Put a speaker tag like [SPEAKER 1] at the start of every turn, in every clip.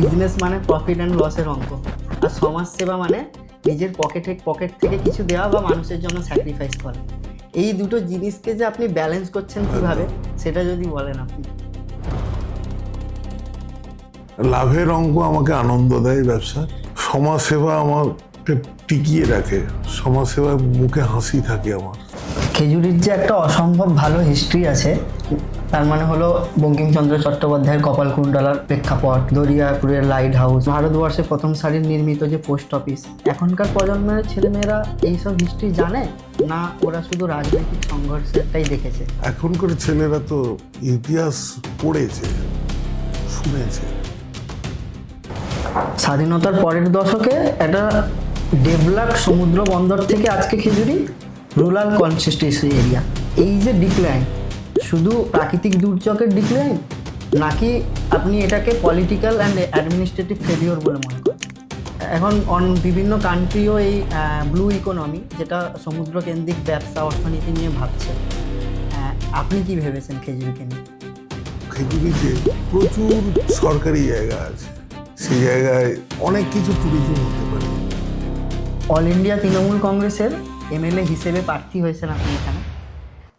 [SPEAKER 1] Business মানে profit and লসের অঙ্ক, আর সমাজসেবা মানে নিজের পকেট থেকে কিছু দেওয়া বা মানুষের জন্য স্যাক্রিফাইস করা। এই দুটো জিনিসকে যে আপনি ব্যালেন্স করছেন কিভাবে, সেটা যদি বলেন আপনি।
[SPEAKER 2] লাভের অঙ্ক আমাকে আনন্দ দেয় ব্যবসার, সমাজসেবা আমাকে টিকিয়ে রাখে, সমাজসেবার মুখে হাসি থাকে আমার।
[SPEAKER 1] খেজুরির যে একটা অসম্ভব ভালো হিস্ট্রি আছে, তার মানে হলো বঙ্কিমচন্দ্র চট্টোপাধ্যায়ের কপালকুণ্ডলার প্রেক্ষাপট, দরিয়াপুরের লাইট হাউস, ভারতবর্ষে প্রথম সারির নির্মিত যে পোস্ট অফিস। এখনকার প্রজন্মের ছেলেমেয়েরা এইসব হিস্ট্রি জানে না, ওরা শুধু রাজনৈতিক সংঘর্ষটাই দেখেছে।
[SPEAKER 2] এখনকার ছেলেরা তো ইতিহাস পড়েছে, শুনেছে।
[SPEAKER 1] স্বাধীনতার পরের দশকে একটা ডেভেলপড সমুদ্র বন্দর থেকে আজকে খেজুরি রুরাল কনস্টিটিউয়েন্সি এরিয়া। এই যে ডিক্লাইন, শুধু প্রাকৃতিক দুর্যোগের ডিক্লাইন, নাকি আপনি এটাকে পলিটিক্যাল অ্যান্ড অ্যাডমিনিস্ট্রেটিভ ফেলিওর বলে মনে করেন? এখন বিভিন্ন কান্ট্রিও এই ব্লু ইকোনমি, যেটা সমুদ্র কেন্দ্রিক ব্যবসা অর্থনীতি নিয়ে ভাবছে। আপনি কি ভেবেছেন খেজুরিকে নিয়ে?
[SPEAKER 2] খেজুরিতে প্রচুর সরকারি জায়গা আছে, সেই জায়গায় অনেক কিছু ট্যুরিজম হতে পারে।
[SPEAKER 1] অল ইন্ডিয়া তৃণমূল কংগ্রেসের এমএলএ হিসেবে প্রার্থী হয়েছেন আপনি এখানে।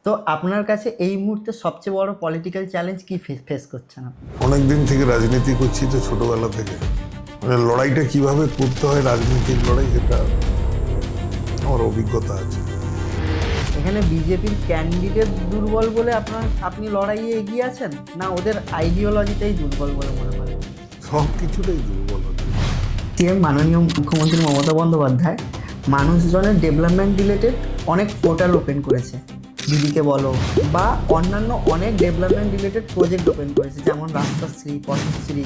[SPEAKER 1] তো আপনার কাছে এই মুহূর্তে সবচেয়ে বড় পলিটিক্যাল চ্যালেঞ্জ কি ফেস করছেন আপনি?
[SPEAKER 2] অনেক দিন থেকে রাজনীতি করছি তো, ছোটবেলা থেকে। মানে লড়াইটা কিভাবে করতে হয়, রাজনীতির লড়াই, এটা আমার অভিজ্ঞতা আছে।
[SPEAKER 1] এখানে বিজেপির ক্যান্ডিডেট দুর্বল বলে আপনি লড়াইয়ে এগিয়ে আছেন, না ওদের আইডিওলজিটাই দুর্বল বলে মনে করেন?
[SPEAKER 2] সব কিছুটাই দুর্বল হচ্ছে।
[SPEAKER 1] সিএম মাননীয় মুখ্যমন্ত্রী মমতা বন্দ্যোপাধ্যায় মানুষজনের ডেভেলপমেন্ট রিলেটেড অনেক পোর্টাল ওপেন করেছে, দিদিকে বলো বা অন্যান্য অনেক ডেভেলপমেন্ট রিলেটেড প্রজেক্ট ওপেন করেছে, যেমন রাস্তাশ্রী, পথশ্রী,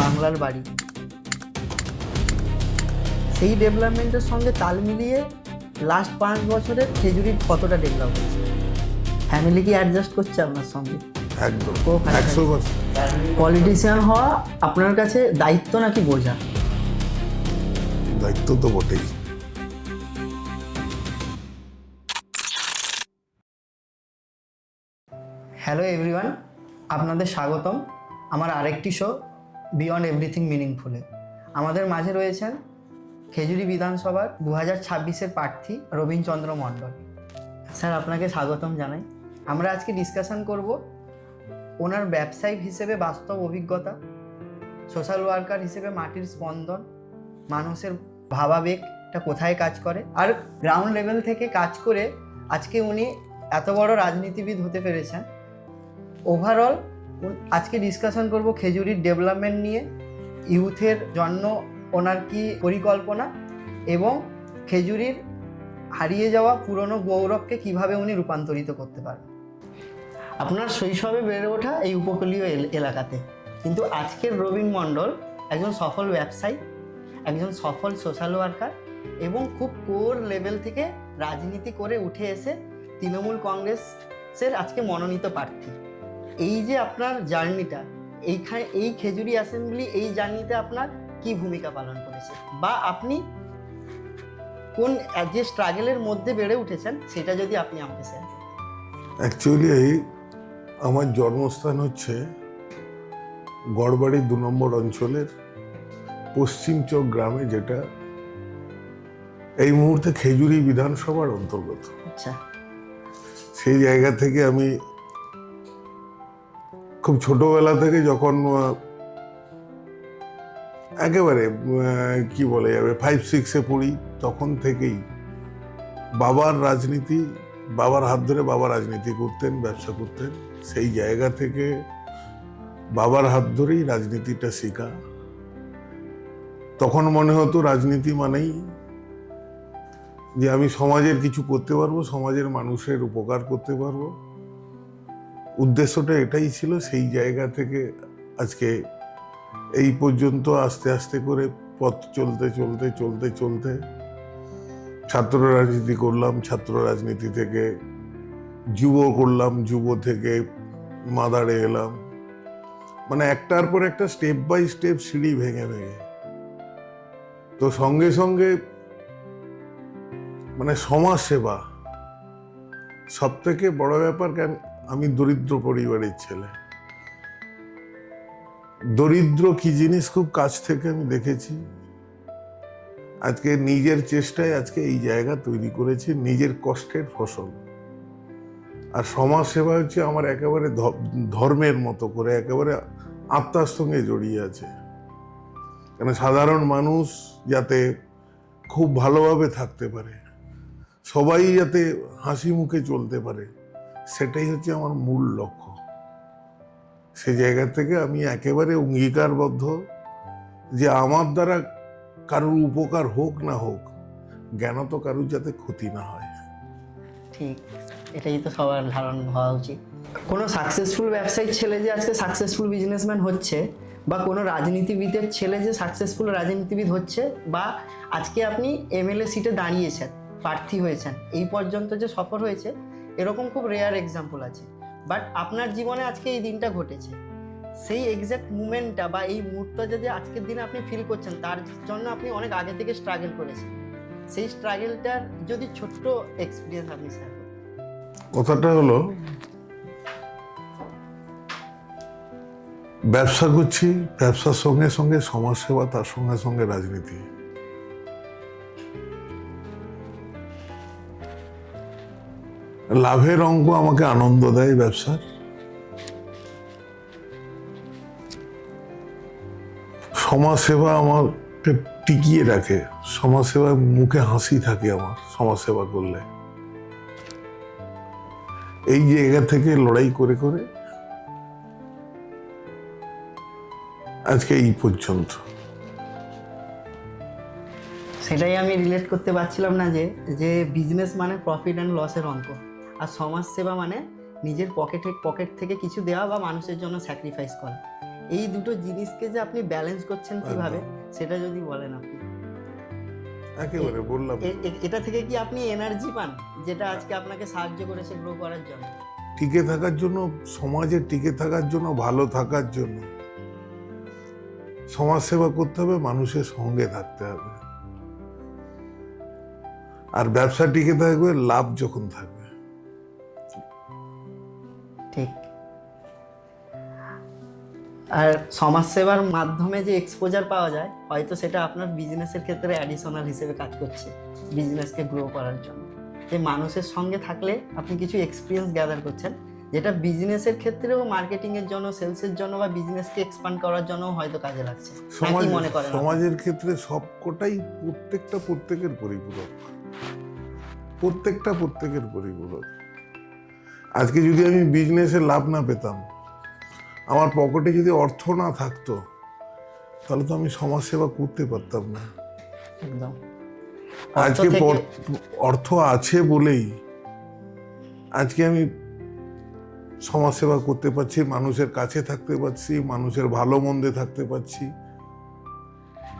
[SPEAKER 1] বাংলার বাড়ি। সেই ডেভেলপমেন্টের সঙ্গে তাল মিলিয়ে লাস্ট 5 বছরে খেজুরির কতটা ডেভেলপ হয়েছে? ফ্যামিলি কি অ্যাডজাস্ট করছে আপনার সঙ্গে?
[SPEAKER 2] একদম,
[SPEAKER 1] কোখানে
[SPEAKER 2] 100%।
[SPEAKER 1] পলিটিশিয়ান হওয়া আপনার কাছে দায়িত্ব নাকি বোঝা?
[SPEAKER 2] দায়িত্ব তো বটেই।
[SPEAKER 1] হ্যালো এভরিওয়ান, আপনাদের স্বাগতম আমার আরেকটি শো বিয়ন্ড এভরিথিং মিনিংফুলে। আমাদের মাঝে রয়েছেন খেজুরি বিধানসভার 2026-এর প্রার্থী রবীন্দ্রচন্দ্র মণ্ডল। স্যার, আপনাকে স্বাগতম জানাই। আমরা আজকে ডিসকাশন করব ওনার ব্যবসায়িক হিসেবে বাস্তব অভিজ্ঞতা, সোশ্যাল ওয়ার্কার হিসেবে মাটির স্পন্দন, মানুষের ভাবাবেগটা কোথায় কাজ করে, আর গ্রাউন্ড লেভেল থেকে কাজ করে আজকে উনি এত বড় রাজনীতিবিদ হতে পেরেছেন। ওভারঅল আজকে ডিসকাশন করব খেজুরির ডেভেলপমেন্ট নিয়ে, ইউথের জন্য ওনার কি পরিকল্পনা, এবং খেজুরির হারিয়ে যাওয়া পুরনো গৌরবকে কিভাবে উনি রূপান্তরিত করতে পারেন। আপনার শৈশবে বেড়ে ওঠা এই উপকূলীয় এলাকাতে, কিন্তু আজকের রবীন মণ্ডল একজন সফল ব্যবসায়ী, একজন সফল সোশ্যাল ওয়ার্কার, এবং খুব কোর লেভেল থেকে রাজনীতি করে উঠে এসে তৃণমূল কংগ্রেসের আজকে মনোনীত প্রার্থী। এই যে আপনার জার্নিটা, এই খেজুরি অ্যাসেম্বলি এই জার্নিতে আপনার কি ভূমিকা পালন করেছে, বা আপনি কোন যে স্ট্রাগলের মধ্যে বেড়ে উঠেছেন, সেটা যদি আপনি আমাকে শেয়ার করেন।
[SPEAKER 2] অ্যাকচুয়ালি আমার জন্মস্থান হচ্ছে গড়বাড়ি 2 নম্বর অঞ্চলের পশ্চিম চক গ্রামে, যেটা এই মুহূর্তে খেজুরি বিধানসভার অন্তর্গত।
[SPEAKER 1] আচ্ছা,
[SPEAKER 2] সেই জায়গা থেকে আমি খুব ছোটবেলা থেকে, যখন একেবারে কি বলে যাবে 5-6-এ পড়ি, তখন থেকেই বাবার রাজনীতি, বাবার হাত ধরে বাবা রাজনীতি করতেন, ব্যবসা করতেন। সেই জায়গা থেকে বাবার হাত ধরেই রাজনীতিটা শেখা। তখন মনে হতো রাজনীতি মানেই যে আমি সমাজের কিছু করতে পারবো, সমাজের মানুষের উপকার করতে পারবো। উদ্দেশ্যটা এটাই ছিল। সেই জায়গা থেকে আজকে এই পর্যন্ত আস্তে আস্তে করে পথ চলতে চলতে চলতে চলতে ছাত্র রাজনীতি করলাম, ছাত্র রাজনীতি থেকে যুব করলাম, যুব থেকে মাদারে এলাম। মানে একটার পর একটা স্টেপ বাই স্টেপ সিঁড়ি ভেঙে ভেঙে। তো সঙ্গে সঙ্গে মানে সমাজ সেবা সব থেকে বড় ব্যাপার। কেন, আমি দরিদ্র পরিবারের ছেলে, দরিদ্র কি জিনিস খুব কাছ থেকে আমি দেখেছি। আজকে নিজের চেষ্টায় আজকে এই জায়গা তৈরি করেছি, নিজের কষ্টের ফসল। আর সমাজ সেবা হচ্ছে আমার একেবারে ধর্মের মতো করে, একেবারে আত্মার সঙ্গে জড়িয়ে আছে। কেন সাধারণ মানুষ যাতে খুব ভালোভাবে থাকতে পারে, সবাই যাতে হাসি মুখে চলতে পারে, সেটাই হচ্ছে আমার মূল লক্ষ্য। সে জায়গা থেকে আমি একেবারে অঙ্গীকারবদ্ধ যে আমার দ্বারা কারোর উপকার হোক না হোক, জ্ঞানত কারোর যাতে ক্ষতি না হয়।
[SPEAKER 1] ঠিক, এটাই তো সবার ধারণা হওয়া উচিত। কোনো সাকসেসফুল ব্যবসায়ীর ছেলে যে আজকে সাকসেসফুল বিজনেসম্যান হচ্ছে, বা কোনো রাজনীতিবিদের ছেলে যে সাকসেসফুল রাজনীতিবিদ হচ্ছে, বা আজকে আপনি এমএলএ সিটে দাঁড়িয়েছেন, প্রার্থী হয়েছেন, এই পর্যন্ত যে সফর হয়েছে, এরকম খুব রেয়ার এক্সাম্পল আছে। বাট আপনার জীবনে আজকে এই দিনটা ঘটেছে, সেই এক্স্যাক্ট মুমেন্টটা বা এই মুহূর্তটা যে আজকের দিনে আপনি ফিল করছেন, তার জন্য আপনি অনেক আগে থেকে স্ট্রাগল করেছেন। সেই স্ট্রাগলটার যদি ছোট্ট এক্সপিরিয়েন্স আপনি শেয়ার করেন।
[SPEAKER 2] কথাটা হলো, ব্যবসা করছি, ব্যবসার সঙ্গে সঙ্গে সমাজসেবা, তার সঙ্গে সঙ্গে রাজনীতি। লাভের অঙ্ক আমাকে আনন্দ দেয় ব্যবসার, সমাজসেবা আমাকে টিকিয়ে রাখে, সমাজসেবার মুখে হাসি থাকে আমার সমাজসেবা করলে। এই জায়গা থেকে লড়াই করে করে আজকে এই পর্যন্ত।
[SPEAKER 1] সেটাই আমি রিলেট করতে পারছিলাম না যে বিজনেস মানে প্রফিট অ্যান্ড লসের অঙ্ক, আর সমাজ সেবা মানে নিজের পকেট থেকে কিছু দেওয়া বা মানুষের জন্য স্যাক্রিফাইস করা। এই দুটো জিনিসকে যে আপনি ব্যালেন্স করছেন কিভাবে, সেটা যদি বলেন আপনি।
[SPEAKER 2] একেবারে বললাম,
[SPEAKER 1] এটা থেকে কি আপনি এনার্জি পান, যেটা আজকে আপনাকে সাহায্য করেছে গ্রো করার জন্য,
[SPEAKER 2] টিকে থাকার জন্য, সমাজে টিকে থাকার জন্য, ভালো থাকার জন্য সমাজ সেবা করতে হবে, মানুষের সঙ্গে থাকতে হবে। আর ব্যবসা টিকে থাকবে লাভ যখন থাকবে।
[SPEAKER 1] ঠিক। আর সমাজসেবার মাধ্যমে যে এক্সপোজার পাওয়া যায়, হয়তো সেটা আপনার বিজনেসের ক্ষেত্রে অ্যাডিশনাল হিসেবে কাজ করছে বিজনেসকে গ্রো করার জন্য। যে মানুষের সঙ্গে থাকলে আপনি কিছু এক্সপিরিয়েন্স গ্যাদার করছেন, যেটা বিজনেসের ক্ষেত্রেও, মার্কেটিংয়ের জন্য, সেলসের জন্য বা বিজনেসকে এক্সপ্যান্ড করার জন্য হয়তো কাজে লাগছে। নাকি মনে করেন?
[SPEAKER 2] সমাজের ক্ষেত্রে সবকটাই প্রত্যেকের পরিপূরক, প্রত্যেকের পরিপূরক। আজকে যদি আমি বিজনেসে লাভ না পেতাম, আমার পকেটে যদি অর্থ না থাকতো, তাহলে তো আমি সমাজ সেবা করতে পারতাম না।
[SPEAKER 1] একদম।
[SPEAKER 2] আজকে অর্থ আছে বলেই আজকে আমি সমাজ সেবা করতে পারছি, মানুষের কাছে থাকতে পারছি, মানুষের ভালো মন্দে থাকতে পারছি,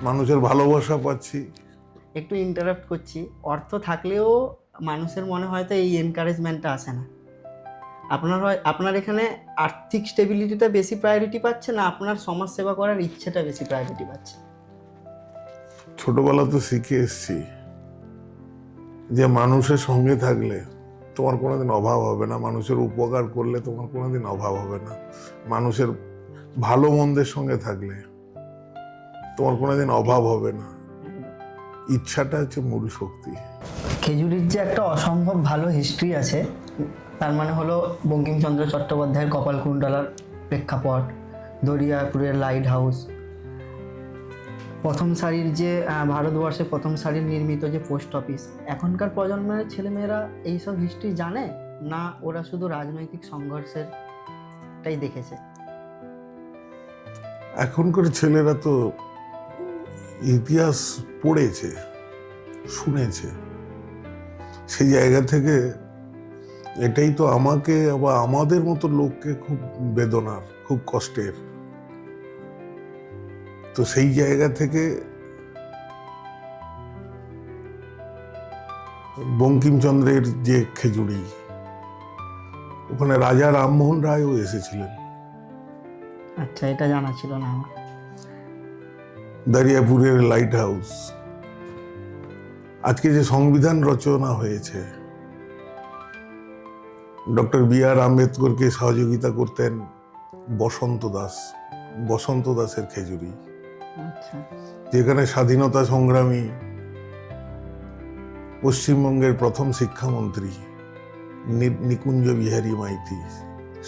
[SPEAKER 2] মানুষের ভালোবাসা পাচ্ছি।
[SPEAKER 1] একটু ইন্টারাপ্ট করছি, অর্থ থাকলেও মানুষের মনে হয়তো এই এনকারেজমেন্টটা আসে না। আপনার এখানে আর্থিক স্টেবিলিটিটা বেশি প্রায়োরিটি পাচ্ছে না, আপনার সমাজ সেবা করার ইচ্ছেটা বেশি প্রায়োরিটি পাচ্ছে?
[SPEAKER 2] ছোটবেলা তো শিখে এসছি যে মানুষের সঙ্গে থাকলে তোমার কোনোদিন অভাব হবে না, মানুষের উপকার করলে তোমার কোনোদিন অভাব হবে না, মানুষের ভালো মন্দের সঙ্গে থাকলে তোমার কোনোদিন অভাব হবে না। ইচ্ছাটা হচ্ছে মূল শক্তি।
[SPEAKER 1] খেজুরির যে একটা অসম্ভব ভালো হিস্ট্রি আছে, তার মানে হলো বঙ্কিমচন্দ্র চট্টোপাধ্যায়ের কপালকুণ্ডলার প্রেক্ষাপট, দরিয়াপুরের লাইট হাউস, প্রথম সারির যে ভারতবর্ষে প্রথম সারির নির্মিত যে পোস্ট অফিস। এখনকার প্রজন্মের ছেলেমেয়েরা এইসব হিস্ট্রি জানে না, ওরা শুধু রাজনৈতিক সংঘর্ষেরটাই দেখেছে।
[SPEAKER 2] এখনকার ছেলেরা তো ইতিহাস পড়েছে, শুনেছে, সেই জায়গা থেকে এটাই তো আমাকে বা আমাদের মতো লোককে খুব বেদনার, খুব কষ্টের। তো সেই জায়গা থেকে বঙ্কিমচন্দ্রের যে খেজুরি, ওখানে রাজা রামমোহন রায়ও এসেছিলেন।
[SPEAKER 1] আচ্ছা, এটা জানা ছিল না আমার।
[SPEAKER 2] দরিয়াপুরের লাইট হাউস, আজকে যে সংবিধান রচনা হয়েছে, ডক্টর বি আর আম্বেদকরকে সহযোগিতা করতেন বসন্ত দাস, বসন্ত দাসের খেজুরি,
[SPEAKER 1] আচ্ছা,
[SPEAKER 2] যেখানে স্বাধীনতা সংগ্রামী পশ্চিমবঙ্গের প্রথম শিক্ষামন্ত্রী নিকুঞ্জ বিহারী মাইতি,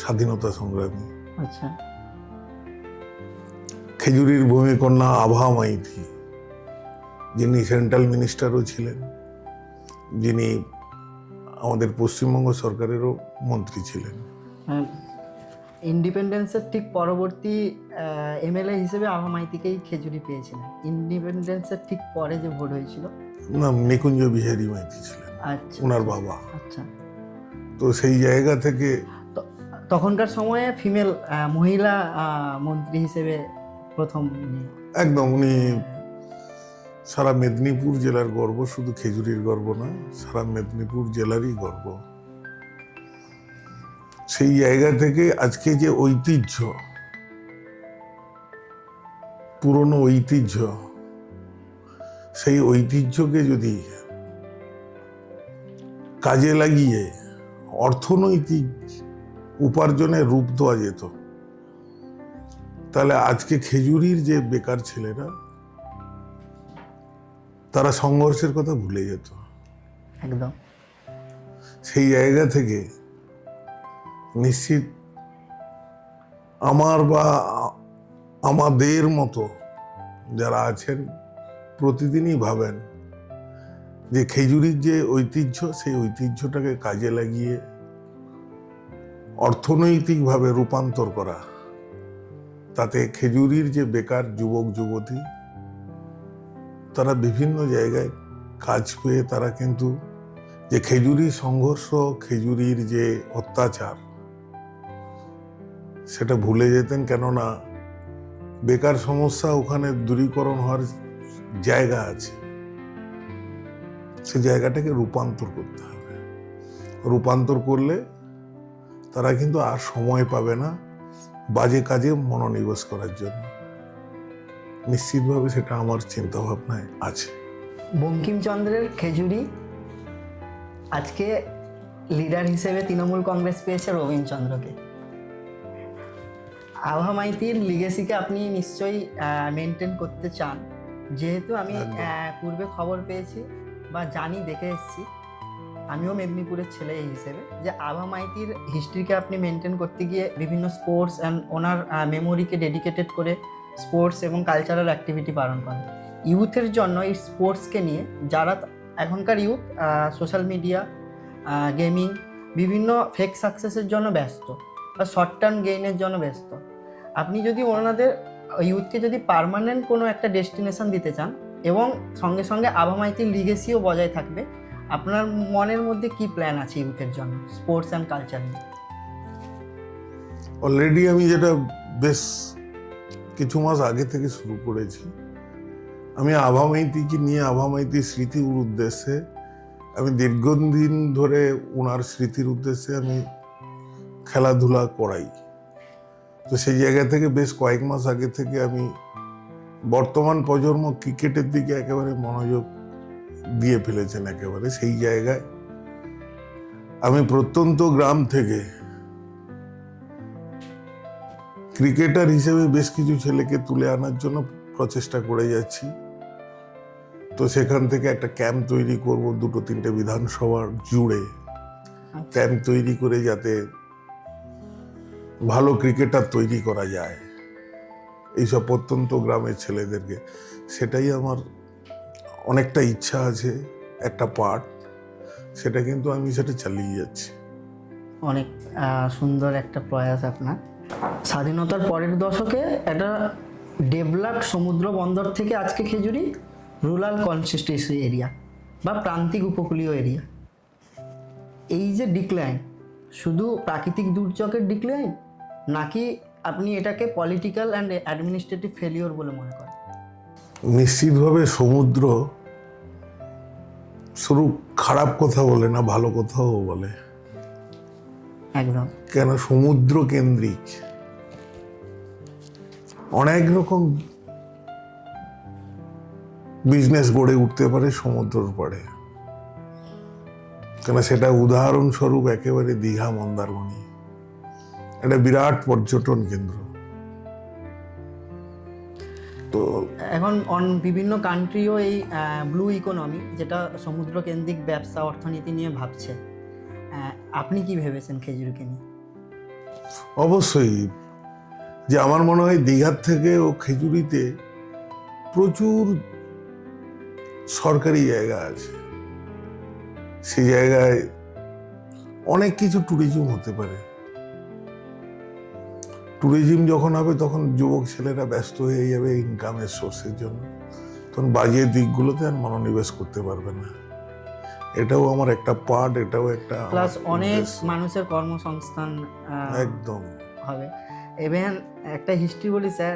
[SPEAKER 2] স্বাধীনতা সংগ্রামী।
[SPEAKER 1] আচ্ছা,
[SPEAKER 2] খেজুরির ভূমিকন্যা আভা মাইতি, যিনি সেন্ট্রাল মিনিস্টারও ছিলেন, যিনি আমাদের পশ্চিমবঙ্গ সরকারেরও মন্ত্রী ছিলেন।
[SPEAKER 1] ইন্ডিপেন্ডেন্সের ঠিক পরবর্তী এমএলএ হিসেবে আভা মাইতিকেই খেজুরি পেয়েছিলেন। ইন্ডিপেন্ডেন্সের ঠিক পরে যে ভোট হয়েছিল,
[SPEAKER 2] না, নিকুঞ্জ বিহারী মাইতি ছিলেন
[SPEAKER 1] আচ্ছা,
[SPEAKER 2] ওনার বাবা।
[SPEAKER 1] আচ্ছা।
[SPEAKER 2] তো সেই জায়গা থেকে
[SPEAKER 1] তখনকার সময়ে ফিমেল মহিলা মন্ত্রী হিসেবে প্রথম
[SPEAKER 2] একদম উনি সারা মেদিনীপুর জেলার গর্ব, শুধু খেজুরির গর্ব না, সারা মেদিনীপুর জেলারই গর্ব। সেই জায়গা থেকে আজকে যে ঐতিহ্য, পুরনো ঐতিহ্য, সেই ঐতিহ্যকে যদি কাজে লাগিয়ে অর্থনৈতিক উপার্জনের রূপ দেওয়া যেত, তাহলে আজকে খেজুরির যে বেকার ছেলেরা, তারা সংঘর্ষের কথা ভুলে যেত।
[SPEAKER 1] একদম।
[SPEAKER 2] সেই জায়গা থেকে নিশ্চিত আমার বা আমাদের মতো যারা আছেন প্রতিদিনই ভাবেন যে খেজুরির যে ঐতিহ্য, সেই ঐতিহ্যটাকে কাজে লাগিয়ে অর্থনৈতিকভাবে রূপান্তর করা, তাতে খেজুরির যে বেকার যুবক যুবতী, তারা বিভিন্ন জায়গায় কাজ পেয়ে তারা কিন্তু যে খেজুরির সংঘর্ষ, খেজুরির যে অত্যাচার, সেটা ভুলে যেতেন। কেননা বেকার সমস্যা ওখানে দূরীকরণ হওয়ার জায়গা আছে, সে জায়গাটাকে রূপান্তর করতে হবে। রূপান্তর করলে তারা কিন্তু আর সময় পাবে না বাজে কাজে মনোনিবেশ করার জন্য। নিশ্চিতভাবে সেটা আমার চিন্তা ভাবনায় আছে।
[SPEAKER 1] বঙ্কিমচন্দ্রের খেজুরি আজকে লিডার হিসেবে তৃণমূল কংগ্রেস পেয়েছে রবীন্দ্রচন্দ্রকে। আভা মাইতির লিগেসিকে আপনি নিশ্চয়ই মেনটেন করতে চান, যেহেতু আমি পূর্বে খবর পেয়েছি বা জানি, দেখে এসেছি, আমিও মেদিনীপুরের ছেলে এই হিসেবে, যে আভা মাইতির হিস্ট্রিকে আপনি মেনটেন করতে গিয়ে বিভিন্ন স্পোর্টস অ্যান্ড ওনার মেমোরিকে ডেডিকেটেড করে স্পোর্টস এবং কালচারাল অ্যাক্টিভিটি পালন করেন। ইউথের জন্য এই স্পোর্টসকে নিয়ে, যারা এখনকার ইউথ সোশ্যাল মিডিয়া, গেমিং, বিভিন্ন ফেক সাকসেসের জন্য ব্যস্ত বা শর্ট টার্ম গেইনের জন্য ব্যস্ত, আপনি যদি ওনাদের ইউথকে যদি পার্মানেন্ট কোনো একটা ডেস্টিনেশন দিতে চান এবং সঙ্গে সঙ্গে আভা মাইতির লিগেসিও বজায় থাকবে, আপনার মনের মধ্যে কি প্ল্যান আছে ইউথের জন্য স্পোর্টস অ্যান্ড কালচার নিয়ে?
[SPEAKER 2] অলরেডি আমি যেটা বেশ কিছু মাস আগে থেকে শুরু করেছি, আমি আভা মাইতিকে নিয়ে, আভা মাইতির স্মৃতির উদ্দেশ্যে আমি দীর্ঘদিন ধরে ওনার স্মৃতির উদ্দেশ্যে আমি খেলাধুলা করাই। তো সেই জায়গা থেকে বেশ কয়েক মাস আগে থেকে আমি বর্তমান প্রজন্ম ক্রিকেটের দিকে একেবারে মনোযোগ দিয়ে ফেলেছেন। একেবারে সেই জায়গায় আমি প্রত্যন্ত গ্রাম থেকে ক্রিকেটার হিসেবে বেশ কিছু ছেলেকে তুলে আনার জন্য প্রচেষ্টা করে যাচ্ছি। তো সেখান থেকে একটা ক্যাম্প তৈরি করব, 2-3টে বিধানসভার জুড়ে ক্যাম্প তৈরি করে যাতে ভালো ক্রিকেটার তৈরি করা যায় এইসব প্রত্যন্ত গ্রামের ছেলেদেরকে। সেটাই আমার অনেকটা ইচ্ছা আছে, একটা পার্ট, সেটা কিন্তু আমি সেটা চালিয়ে যাচ্ছি।
[SPEAKER 1] অনেক সুন্দর একটা প্রয়াস আপনার। স্বাধীনতার পরের দশকে একটা ডেভেলপড সমুদ্র বন্দর থেকে আজকে খেজুরি রুরাল কনস্টিটিউয়েন্সি এরিয়া বা প্রান্তিক উপকূলীয় এরিয়া। এই যে ডিক্লাইন, শুধু প্রাকৃতিক দুর্যোগের ডিক্লাইন, নাকি আপনি এটাকে পলিটিক্যাল অ্যান্ড অ্যাডমিনিস্ট্রেটিভ ফেলিওর বলে মনে করেন?
[SPEAKER 2] নিশ্চিতভাবে সমুদ্র শুধু খারাপ কথা বলে না, ভালো কথাও বলে।
[SPEAKER 1] একদম।
[SPEAKER 2] কেন সমুদ্র কেন্দ্রিক অনেক রকম বিজনেস গড়ে উঠতে পারে সমুদ্রের পাড়ে। কেন সেটা উদাহরণস্বরূপ একেবারে দীঘা, মন্দারমণি একটা বিরাট পর্যটন কেন্দ্র। তো
[SPEAKER 1] এখন বিভিন্ন কান্ট্রিও এই ব্লু ইকোনমি, যেটা সমুদ্রকেন্দ্রিক ব্যবসা অর্থনীতি নিয়ে ভাবছে। আপনি কি ভেবেছেন খেজুরিকে নিয়ে?
[SPEAKER 2] অবশ্যই, যে আমার মনে হয় দীঘার থেকে ও খেজুরিতে প্রচুর সরকারি জায়গা আছে, সেই জায়গায় অনেক কিছু ট্যুরিজম হতে পারে। ট্যুরিজম যখন হবে তখন যুবক ছেলেরা ব্যস্ত হয়ে যাবে ইনকামের সোর্সের জন্য, তখন বাজে দিকগুলোতে আর মনোনিবেশ করতে পারবে না। এটাও আমার একটা পার্ট, এটাও একটা
[SPEAKER 1] প্লাস
[SPEAKER 2] আমার
[SPEAKER 1] অনেক
[SPEAKER 2] উদ্দেশ্য।
[SPEAKER 1] মানুষের কর্মসংস্থান
[SPEAKER 2] একদম
[SPEAKER 1] হবে। ইভেন একটা হিস্ট্রি বলি স্যার,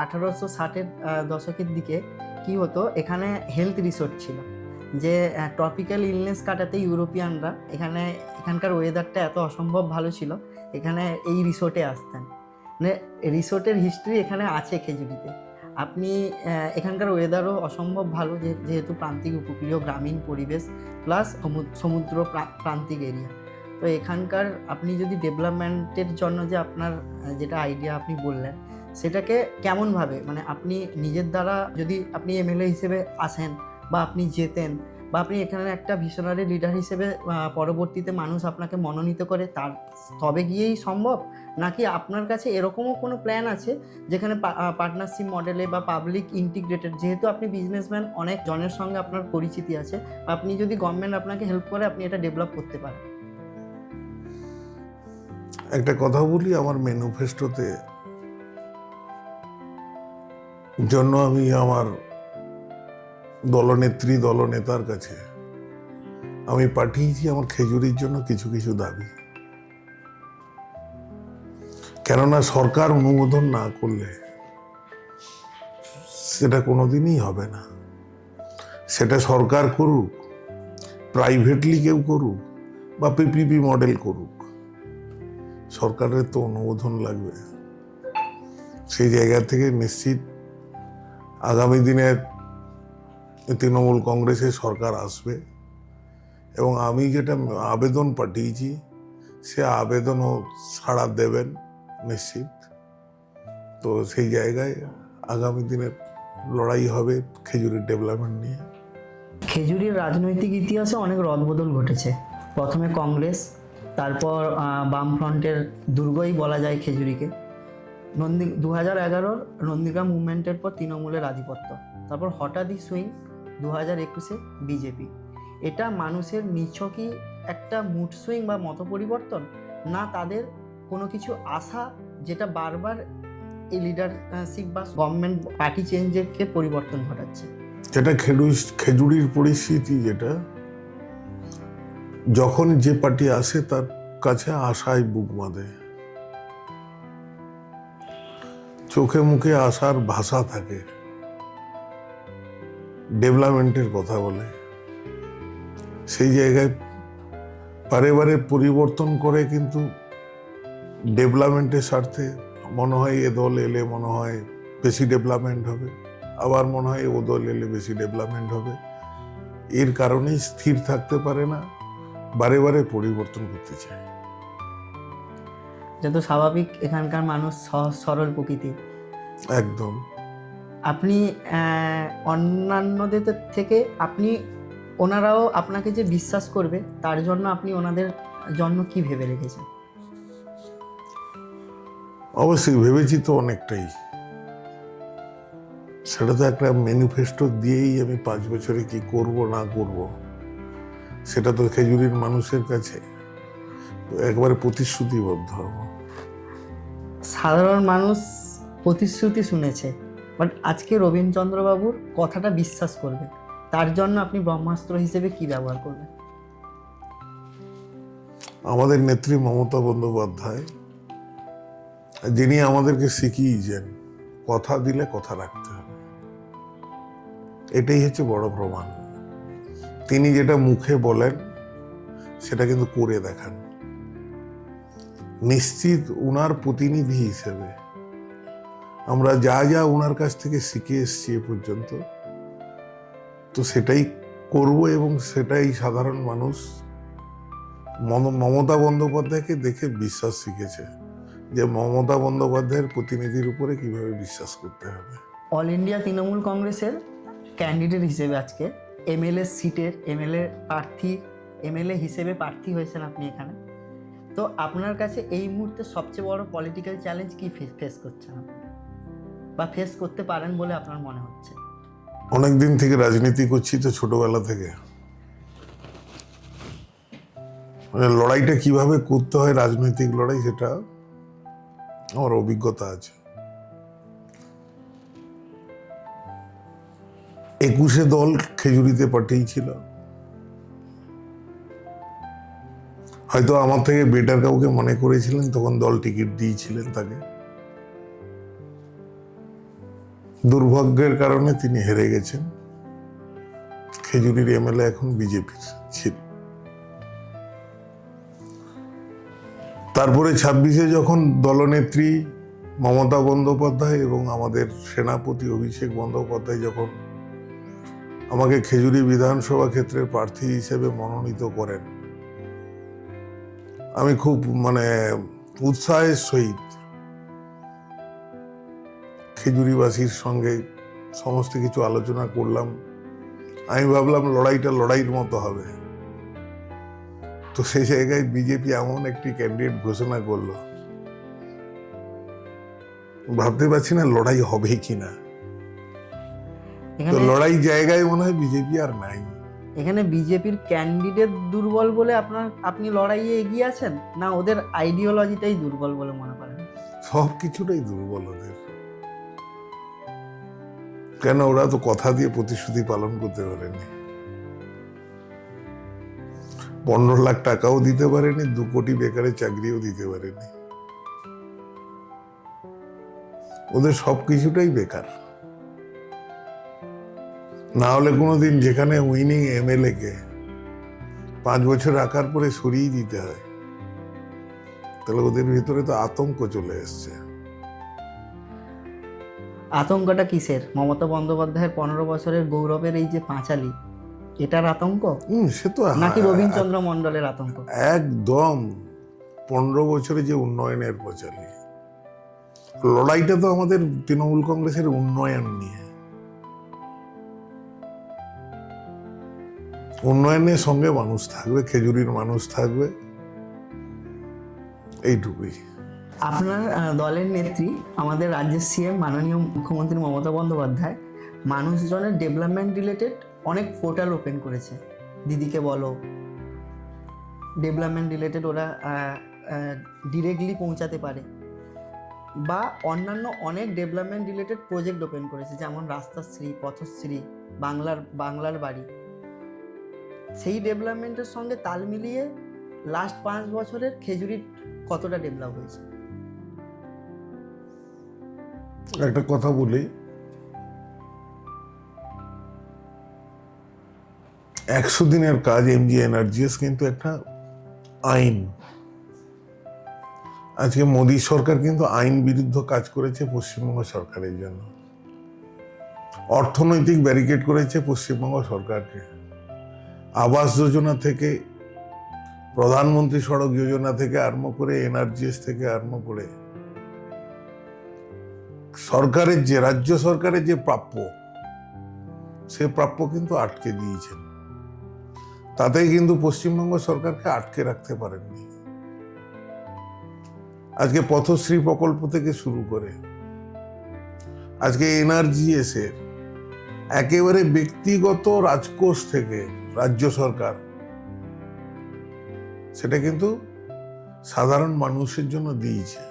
[SPEAKER 1] 1860-এর দশকের দিকে কি হতো, এখানে হেলথ রিসোর্ট ছিল, যে ট্রপিক্যাল ইলনেস কাটাতে ইউরোপিয়ানরা এখানকার ওয়েদারটা এত অসম্ভব ভালো ছিল, এখানে এই রিসোর্টে আসতেন। মানে রিসোর্টের হিস্ট্রি এখানে আছে খেজুরিতে। আপনি এখানকার ওয়েদারও অসম্ভব ভালো, যেহেতু প্রান্তিক উপকূলীয় গ্রামীণ পরিবেশ প্লাস সমুদ্র প্রান্তিক এরিয়া। তো এখানকার আপনি যদি ডেভেলপমেন্টের জন্য যে আপনার যেটা আইডিয়া আপনি বললেন, সেটাকে কেমনভাবে, মানে আপনি নিজের দ্বারা যদি আপনি এমএলএ হিসেবে আসেন বা আপনি জেতেন, বা আপনি এখানে একটা ভিশনারি লিডার হিসেবে পরবর্তীতে মানুষ আপনাকে মনোনীত করে, তবে গিয়েই সম্ভব, নাকি আপনার কাছে এরকমও কোনো প্ল্যান আছে যেখানে পার্টনারশিপ মডেলে বা পাবলিক ইন্টিগ্রেটেড, যেহেতু আপনি বিজনেসম্যান, অনেক জনের সঙ্গে আপনার পরিচিতি আছে, আপনি যদি গভর্নমেন্ট আপনাকে হেল্প করে আপনি এটা ডেভেলপ করতে পারেন?
[SPEAKER 2] একটা কথা বলি, আমার ম্যানিফেস্টোতে জন্য আমি আমার দলনেত্রী দলনেতার কাছে আমি পাঠিয়েছি আমার খেজুরির জন্য কিছু কিছু দাবি। কেননা সরকার অনুমোদন না করলে সেটা কোনোদিনই হবে না। সেটা সরকার করুক, প্রাইভেটলি কেউ করুক, বা পিপিপি মডেল করুক, সরকারের তো অনুমোদন লাগবে। সেই জায়গা থেকে নিশ্চিত আগামী দিনে তৃণমূল কংগ্রেসের সরকার আসবে, এবং আমি যেটা আবেদন পাঠিয়েছি সে আবেদনও সাড়া দেবেন নিশ্চিত। তো সেই জায়গায় আগামী দিনে লড়াই হবে খেজুরির ডেভেলপমেন্ট নিয়ে।
[SPEAKER 1] খেজুরির রাজনৈতিক ইতিহাসে অনেক রদবদল ঘটেছে। প্রথমে কংগ্রেস, তারপর বামফ্রন্টের দুর্গই বলা যায় খেজুরিকে। 2011-র নন্দীগ্রাম মুভমেন্টের পর তৃণমূলের আধিপত্য, তারপর হঠাৎই সুইং 2021-এ বিজেপি। এটা মানুষের নিছকই একটা মুড সুইং বা মত পরিবর্তন, না তাদের কোনো কিছু আশা যেটা বারবার এই লিডারশিপ বা গভর্নমেন্ট পার্টি চেঞ্জেরকে পরিবর্তন ঘটাচ্ছে?
[SPEAKER 2] যেটা খেজুরির পরিস্থিতি, যেটা যখন যে পার্টি আসে তার কাছে আশায় বুক বাঁধে, চোখে মুখে আশার ভাষা থাকে, ডেভেলপমেন্টের কথা বলে, সেই জায়গায় বারে পরিবর্তন করে, কিন্তু ডেভেলপমেন্টের স্বার্থে মনে হয় এ দল এলে মনে হয় বেশি ডেভেলপমেন্ট হবে, আবার মনে হয় ও দল এলে বেশি ডেভেলপমেন্ট হবে। এর কারণেই স্থির থাকতে পারে না, বারে পরিবর্তন করতে চায়।
[SPEAKER 1] যত স্বাভাবিক, এখানকার মানুষ সহজ সরল প্রকৃতির।
[SPEAKER 2] একদম।
[SPEAKER 1] আপনি অন্যান্যদের থেকে ওনারাও আপনাকে যে বিশ্বাস করবে, তার জন্য আপনি ওনাদের জন্য কি ভেবে রেখেছেন?
[SPEAKER 2] অবশ্যই ভেবেছি তো অনেকটাই। সেটা তো একটা ম্যানিফেস্টো দিয়েই আমি 5 বছরে কি করব না করব, সেটা তো খেজুরির মানুষের কাছে একবারে প্রতিশ্রুতিবদ্ধ হব।
[SPEAKER 1] সাধারণ মানুষ প্রতিশ্রুতি শুনেছে, বাট আজকে রবীন্দ্রচন্দ্রবাবুর কথাটা বিশ্বাস করবে, তার জন্য আপনি ব্রহ্মাস্ত্র হিসেবে কি ব্যবহার করবেন?
[SPEAKER 2] আমাদের নেত্রী মমতা বন্দ্যোপাধ্যায়, যিনি আমাদেরকে শিখিয়েছেন কথা দিলে কথা রাখতে হবে, এটাই হচ্ছে বড় প্রমাণ। তিনি যেটা মুখে বলেন সেটা কিন্তু করে দেখান। নিশ্চিত উনার প্রতিনিধি হিসেবে আমরা যা উনার কাছ থেকে শিখে এসেছি এ পর্যন্ত, তো সেটাই করব, এবং সেটাই সাধারণ মানুষ মমতা বন্দ্যোপাধ্যায়কে দেখে বিশ্বাস শিখেছে, যে মমতা বন্দ্যোপাধ্যায়ের প্রতিনিধির উপরে কিভাবে বিশ্বাস করতে হবে।
[SPEAKER 1] অল ইন্ডিয়া তৃণমূল কংগ্রেসের ক্যান্ডিডেট হিসেবে আজকে এমএলএ সিটের এমএলএ হিসেবে প্রার্থী হয়েছেন আপনি এখানে। তো আপনার কাছে এই মুহূর্তে সবচেয়ে বড় পলিটিক্যাল চ্যালেঞ্জ কি ফেস করছেন আপনি, বা ফেস করতে পারেন বলে আপনার মনে হচ্ছে?
[SPEAKER 2] অনেক দিন থেকে রাজনীতি করছি তো, ছোটবেলা থেকে মানে লড়াইটা কিভাবে করতে হয়, রাজনৈতিক লড়াই, সেটা আমার অভিজ্ঞতা আছে। 21 দল খেজুরিতে পাঠিয়েছিল, হয়তো আমার থেকে বেটার কাউকে মনে করেছিলেন, তখন দল টিকিট দিয়েছিলেন তাকে। দুর্ভাগ্যের কারণে তিনি হেরে গেছেন। খেজুরির এমএলএ এখন বিজেপির ছিল। তারপরে 26-এ যখন দলনেত্রী মমতা বন্দ্যোপাধ্যায় এবং আমাদের সেনাপতি অভিষেক বন্দ্যোপাধ্যায় যখন আমাকে খেজুরি বিধানসভা ক্ষেত্রের প্রার্থী হিসেবে মনোনীত করেন, আমি খুব উৎসাহের সহিত খেজুরিবাসীর সঙ্গে সমস্ত কিছু আলোচনা করলাম। আমি ভাবলাম লড়াইটা লড়াইয়ের মতো হবে। তো সেই জায়গায় বিজেপি এমন একটি ক্যান্ডিডেট ঘোষণা করলো, ভাবতে পারছি না লড়াই হবে কিনা। তো লড়াই জায়গায় মনে হয় বিজেপি আর নাই।
[SPEAKER 1] এখানে বিজেপির ক্যান্ডিডেট দুর্বল বলে আপনি লড়াইয়ে এগিয়ে আছেন, না ওদের আইডিওলজিটাই দুর্বল বলে মনে করেন?
[SPEAKER 2] সব কিছুটাই দুর্বল ওদের। কেন, ওরা তো কথা দিয়ে প্রতিশ্রুতি পালন করতে পারেনি। 15 লাখ টাকাও দিতে পারেনি, 2 কোটি বেকারের চাকরিও দিতে পারেনি। ওদের সবকিছুটাই বেকার। না হলে কোনোদিন যেখানে উইনিং এমএলএ কে 5 বছর রাখার পরে সরিয়ে দিতে হয়, তাহলে ওদের ভিতরে তো আতঙ্ক চলে এসছে।
[SPEAKER 1] আতঙ্কটা কিসের? মমতা বন্দ্যোপাধ্যায়ের 15 বছরের গৌরবের এই যে পাঁচালী, এটার আতঙ্ক,
[SPEAKER 2] সে তো
[SPEAKER 1] নাকি রবীন্দ্রচন্দ্র মণ্ডলের আতঙ্ক?
[SPEAKER 2] একদম 15 বছরে যে উন্নয়নের পচালি, লড়াইটা তো আমাদের তৃণমূল কংগ্রেসের উন্নয়ন নিয়ে। উন্নয়নের সঙ্গে মানুষ থাকবে, খেজুরির মানুষ থাকবে, এইটুকুই।
[SPEAKER 1] আপনার দলের নেত্রী, আমাদের রাজ্যের সিএম মাননীয় মুখ্যমন্ত্রী মমতা বন্দ্যোপাধ্যায় মানুষজনের ডেভেলপমেন্ট রিলেটেড অনেক পোর্টাল ওপেন করেছে। দিদিকে বলো, ডেভেলপমেন্ট রিলেটেড ওরা ডিরেক্টলি পৌঁছাতে পারে, বা অন্যান্য অনেক ডেভেলপমেন্ট রিলেটেড প্রজেক্ট ওপেন করেছে, যেমন রাস্তাশ্রী, পথশ্রী, বাংলার বাড়ি। সেই ডেভেলপমেন্টের সঙ্গে তাল মিলিয়ে লাস্ট 5 বছরের খেজুরির কতটা ডেভেলপ হয়েছে?
[SPEAKER 2] একটা কথা বলি, 100 দিনের কাজ এমজি এনার্জিস কিন্তু একটা আইন। আজকে মোদী সরকার কিন্তু আইন বিরুদ্ধ কাজ করেছে পশ্চিমবঙ্গ সরকারের জন্য। অর্থনৈতিক ব্যারিকেড করেছে পশ্চিমবঙ্গ সরকারকে। আবাস যোজনা থেকে, প্রধানমন্ত্রী সড়ক যোজনা থেকে আরম্ভ করে, এনআরজিএস থেকে আরম্ভ করে সরকারের যে, রাজ্য সরকারের যে প্রাপ্য, সে প্রাপ্য কিন্তু আটকে দিয়েছেন। তাতেই কিন্তু পশ্চিমবঙ্গ সরকারকে আটকে রাখতে পারেননি। আজকে পথশ্রী প্রকল্প থেকে শুরু করে আজকে এনআরজিএস এর একেবারে ব্যক্তিগত রাজকোষ থেকে রাজ্য সরকার সেটা কিন্তু সাধারণ মানুষের জন্য দিয়েছে।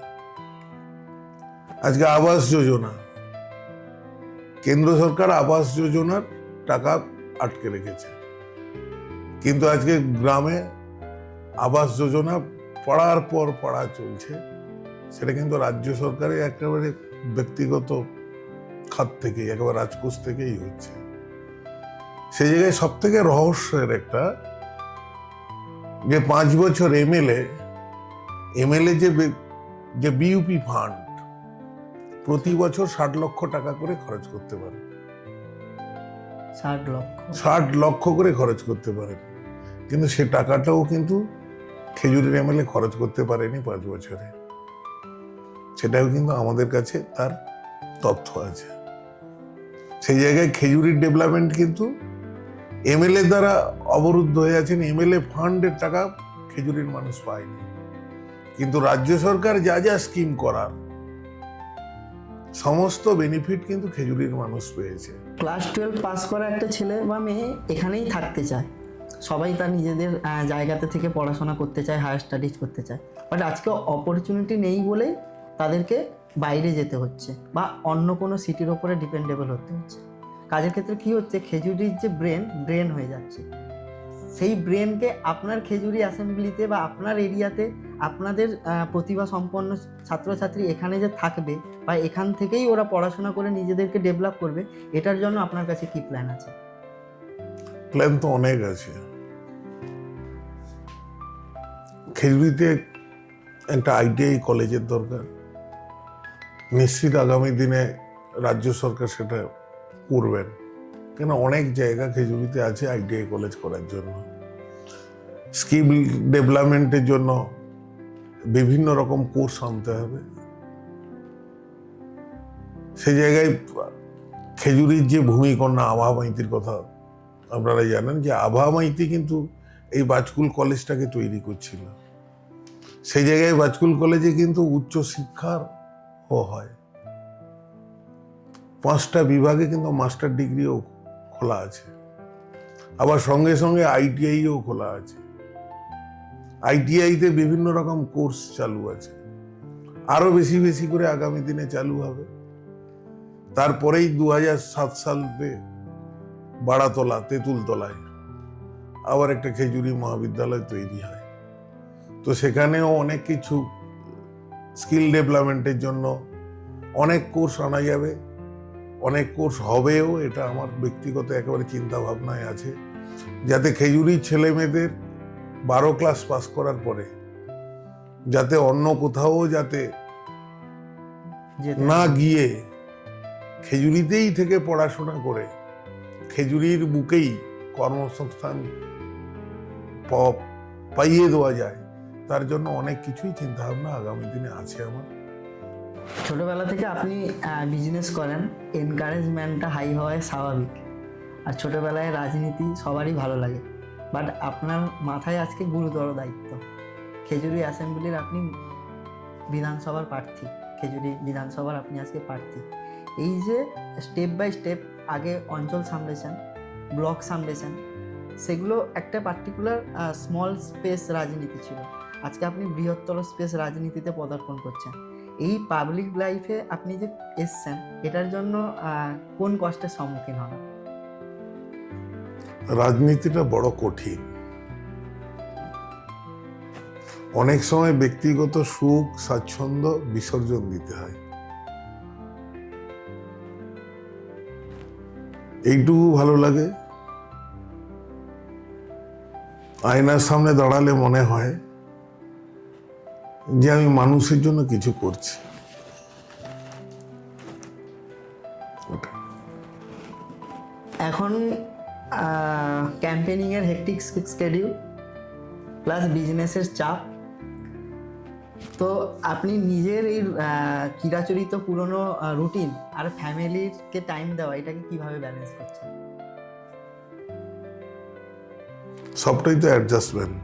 [SPEAKER 2] আজকে আবাস যোজনা, কেন্দ্র সরকার আবাস যোজনার টাকা আটকে রেখেছে, কিন্তু আজকে গ্রামে আবাস যোজনা পাড়ার পর পাড়া চলছে। সেটা কিন্তু রাজ্য সরকারের একেবারে ব্যক্তিগত খাত থেকে, একেবারে রাজকোষ থেকেই হচ্ছে। সেই জায়গায় সব থেকে রহস্যের একটা, যে 5 বছর এমএলএ যে বিইউপি ফান্ড প্রতি বছর 60 লক্ষ টাকা করে খরচ করতে পারে। 60 লক্ষ করে খরচ করতে পারে, কিন্তু সে টাকাটাও কিন্তু খেজুরির এমএলএ খরচ করতে পারেনি 5 বছরে। সেটাও কিন্তু আমাদের কাছে তার তথ্য আছে। সেই জায়গায় খেজুরির ডেভেলপমেন্ট কিন্তু এমএলএ দ্বারা অবরুদ্ধ হয়ে আছেন। এমএলএ ফান্ডের টাকা খেজুরির মানুষ পায়নি, কিন্তু রাজ্য সরকার যা যা স্কিম করার সমস্ত বেনিফিট কিন্তু খেজুরির মানুষ পেয়েছে।
[SPEAKER 1] ক্লাস 12 পাস করা একটা ছেলে বা মেয়ে এখানেই থাকতে চায়, সবাই তার নিজেদের জায়গাতে থেকে পড়াশোনা করতে চায়, হায়ার স্টাডিজ করতে চায়, বাট আজকে অপরচুনিটি নেই বলে তাদেরকে বাইরে যেতে হচ্ছে বা অন্য কোনো সিটির ওপরে ডিপেন্ডেবল হতে হচ্ছে। কাজের ক্ষেত্রে কি হচ্ছে, খেজুরির যে ব্রেন হয়ে যাচ্ছে, সেই ব্রেনকে আপনার খেজুরি অ্যাসেম্বলিতে বা আপনার এরিয়াতে আপনাদের প্রতিভা সম্পন্ন ছাত্রছাত্রী এখানে যে থাকবে বা এখান থেকেই ওরা পড়াশোনা করে নিজেদেরকে ডেভেলপ করবে, এটার জন্য আপনার কাছে কি প্ল্যান আছে?
[SPEAKER 2] প্ল্যান তো অনেক আছে। খেজুরিতে একটা আইটিআই কলেজের দরকার, নিশ্চিত আগামী দিনে রাজ্য সরকার সেটা করবেন, কেন অনেক জায়গা খেজুরিতে আছে আইটিআই কলেজ করার জন্য। স্কিল ডেভেলপমেন্টের জন্য বিভিন্ন রকম কোর্স আনতে হবে। সেই জায়গায় খেজুরির যে ভূমিকন্যা আভা মাইতির কথা আপনারা জানেন, যে আভা মাইতি কিন্তু এই বাজকুল কলেজটাকে তৈরি করছিল। সেই জায়গায় বাজকুল কলেজে কিন্তু উচ্চ শিক্ষার হয়, 5টা বিভাগে কিন্তু মাস্টার ডিগ্রিও খোলা আছে, আবার সঙ্গে সঙ্গে আইটিআইও খোলা আছে। আইটিআইতে বিভিন্ন রকম কোর্স চালু আছে, আরো বেশি বেশি করে আগামী দিনে চালু হবে। তারপরেই 2007 সালে বাড়াতলা তেঁতুলতলায় আবার একটা খেজুরি মহাবিদ্যালয় তৈরি হয়। তো সেখানেও অনেক কিছু স্কিল ডেভেলপমেন্টের জন্য অনেক কোর্স আনা যাবে, অনেক কোর্স হবেও, এটা আমার ব্যক্তিগত একেবারে চিন্তা ভাবনায় আছে, যাতে খেজুরির ছেলে মেয়েদের 12 ক্লাস পাস করার পরে যাতে অন্য কোথাও যাতে না গিয়ে খেজুরিতেই থেকে পড়াশোনা করে খেজুরির বুকেই কর্মসংস্থান পাইয়ে দেওয়া যায়, তার জন্য অনেক কিছুই চিন্তা ভাবনা আগামী দিনে আছে আমার।
[SPEAKER 1] ছোটবেলা থেকে আপনি বিজনেস করেন, এনকারেজমেন্টটা হাই হওয়ায় স্বাভাবিক, আর ছোটবেলায় রাজনীতি সবারই ভালো লাগে, বাট আপনার মাথায় আজকে গুরুতর দায়িত্ব। খেজুরি অ্যাসেম্বলির আপনি বিধানসভার প্রার্থী, খেজুরি বিধানসভার আপনি আজকে প্রার্থী। এই যে স্টেপ বাই স্টেপ আগে অঞ্চল সামলেছেন, ব্লক সামলেছেন, সেগুলো একটা পার্টিকুলার স্মল স্পেস রাজনীতি ছিল, আজকে আপনি বৃহত্তর স্পেস রাজনীতিতে পদার্পণ করছেন। এই পাবলিক লাইফে আপনি যে এসছেন, এটার জন্য কোন কষ্টের সম্মুখীন হন?
[SPEAKER 2] রাজনীতিটা বড় কঠিন, অনেক সময় ব্যক্তিগত সুখ স্বাচ্ছন্দ্য বিসর্জন দিতে হয়। এইটুকু ভালো লাগে, আয়নার সামনে দাঁড়ালে মনে হয় যে আমি মানুষের জন্য কিছু করছি।
[SPEAKER 1] এখন ক্যাম্পেনিংয়ের হেকটিক স্কেডিউল প্লাস বিজনেসের চাপ, তো আপনি নিজের এই চিরাচরিত পুরনো রুটিন আর ফ্যামিলিকে টাইম দেওয়া, এটাকে কিভাবে ব্যালেন্স করছেন?
[SPEAKER 2] সবটাই তো অ্যাডজাস্টমেন্ট।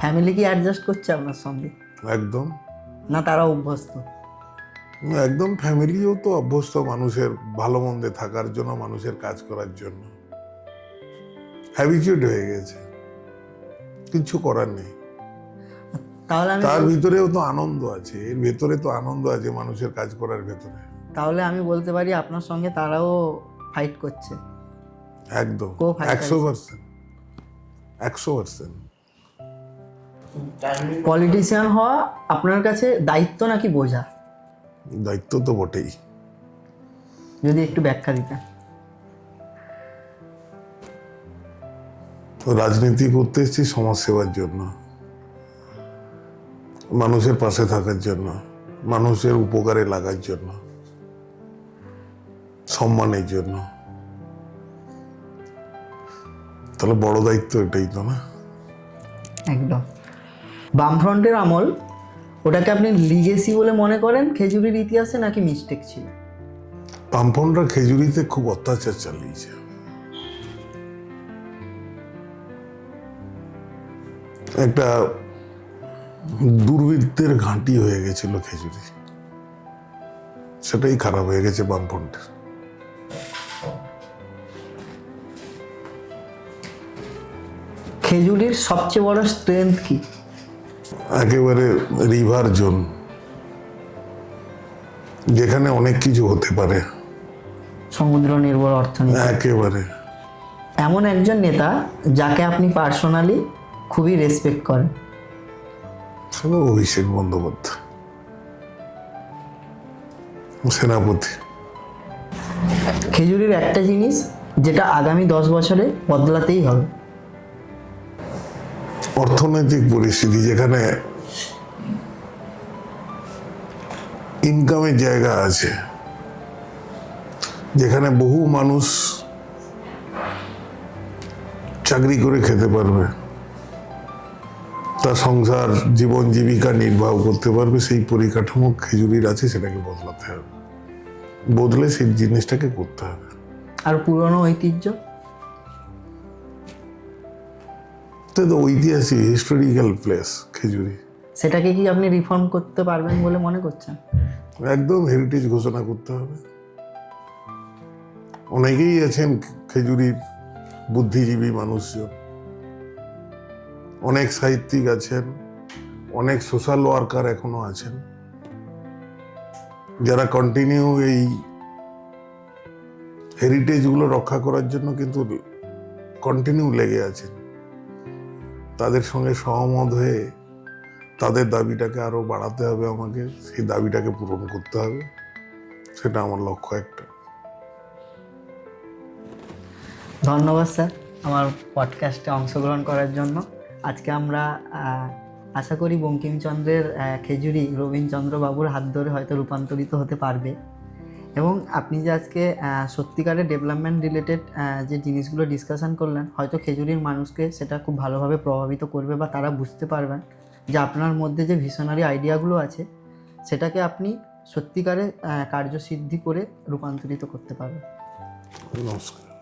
[SPEAKER 1] ফ্যামিলি কি অ্যাডজাস্ট করছে আপনার সঙ্গে?
[SPEAKER 2] একদম
[SPEAKER 1] না, তারা অভ্যস্ত?
[SPEAKER 2] একদম, ফ্যামিলিও তো অভ্যস্ত মানুষের ভালো মন্দে থাকার জন্য, মানুষের কাজ করার জন্য হ্যাবিচুয়েট হয়ে গেছে, কিছু করার নেই।
[SPEAKER 1] তাহলে
[SPEAKER 2] তার ভিতরেও তো আনন্দ আছে, এর ভেতরে তো আনন্দ আছে মানুষের কাজ করার ভেতরে।
[SPEAKER 1] তাহলে আমি বলতে পারি আপনার সঙ্গে তারাও ফাইট করছে।
[SPEAKER 2] একদম,
[SPEAKER 1] Co-fighter
[SPEAKER 2] 100%। 100%।
[SPEAKER 1] পলিটিশিয়ান হওয়া আপনার কাছে দায়িত্ব নাকি বোঝা?
[SPEAKER 2] দায়িত্ব তো বটেই।
[SPEAKER 1] যদি একটু ব্যাখ্যা দিতেন।
[SPEAKER 2] রাজনীতি করতে এসেছি সমাজ সেবার জন্য, মানুষের পাশে থাকার জন্য, মানুষের উপকারে লাগার জন্য, সম্মানের জন্য। তাহলে বড় দায়িত্ব এটাই তো, না?
[SPEAKER 1] একদম। বামফ্রন্টের আমল, ওটাকে আপনি লিগেসি বলে মনে করেন খেজুরির ইতিহাসে, নাকি মিস্টেক ছিল?
[SPEAKER 2] বামপন্থরা খেজুরিতে খুব অত্যাচার চালিয়েছে। একটা দুর্বৃত্তের ঘাঁটি হয়ে গেছিল খেজুরি, সেটাই খারাপ হয়ে গেছে বামপন্থের।
[SPEAKER 1] খেজুরির সবচেয়ে বড় স্ট্রেংথ কি?
[SPEAKER 2] একেবারে রিভার জোন, যেখানে অনেক কিছু হতে পারে।
[SPEAKER 1] সমুদ্র নির্ভর অর্থনীতি।
[SPEAKER 2] একেবারে।
[SPEAKER 1] এমন একজন নেতা যাকে আপনি পার্সোনালি খুবই রেসপেক্ট করেন?
[SPEAKER 2] সেটা অভিষেক বন্দ্যোপাধ্যায়, সেনাপতি।
[SPEAKER 1] খেজুরির একটা জিনিস যেটা আগামী 10 বছরে বদলাতেই হবে?
[SPEAKER 2] অর্থনৈতিক পরিস্থিতি, যেখানে ইনকামের জায়গা আছে, যেখানে বহু মানুষ চাকরি করে খেতে পারবে, তার সংসার জীবন জীবিকা নির্বাহ করতে পারবে, সেই পরিকাঠামো খেজুরির আছে, সেটাকে বদলাতে হবে। বদলে সেই জিনিসটাকে করতে হবে।
[SPEAKER 1] আর পুরনো ঐতিহ্য?
[SPEAKER 2] তো ঐতিহাসিক হিস্টোরিক্যাল প্লেস খেজুরি,
[SPEAKER 1] সেটাকে কি আপনি রিফর্ম করতে পারবেন বলে মনে করছেন?
[SPEAKER 2] একদম হেরিটেজ ঘোষণা করতে হবে। অনেকেই আছেন খেজুরির বুদ্ধিজীবী মানুষজন, অনেক সাহিত্যিক আছেন, অনেক সোশ্যাল ওয়ার্কার এখনো আছেন, যারা কন্টিনিউ এই হেরিটেজগুলো রক্ষা করার জন্য কিন্তু কন্টিনিউ লেগে আছেন। তাদের সঙ্গে সহমত হয়ে তাদের দাবিটাকে আরো বাড়াতে হবে, আমাকে সেই দাবিটাকে পূরণ করতে হবে, সেটা আমার লক্ষ্য একটা।
[SPEAKER 1] ধন্যবাদ স্যার আমার পডকাস্টে অংশগ্রহণ করার জন্য। আজকে আমরা আশা করি বঙ্কিমচন্দ্রের খেজুরি রবীন্দ্রচন্দ্র বাবুর হাত ধরে হয়তো রূপান্তরিত হতে পারবে, এবং আপনি যে আজকে সত্যিকারের ডেভেলপমেন্ট রিলেটেড যে জিনিসগুলো ডিসকাশন করলেন, হয়তো খেজুরির মানুষকে সেটা খুব ভালোভাবে প্রভাবিত করবে, বা তারা বুঝতে পারবেন যে আপনার মধ্যে যে ভিশনারি আইডিয়াগুলো আছে সেটাকে আপনি সত্যিকারে কার্যসিদ্ধি করে রূপান্তরিত করতে পারবেন।
[SPEAKER 2] নমস্কার।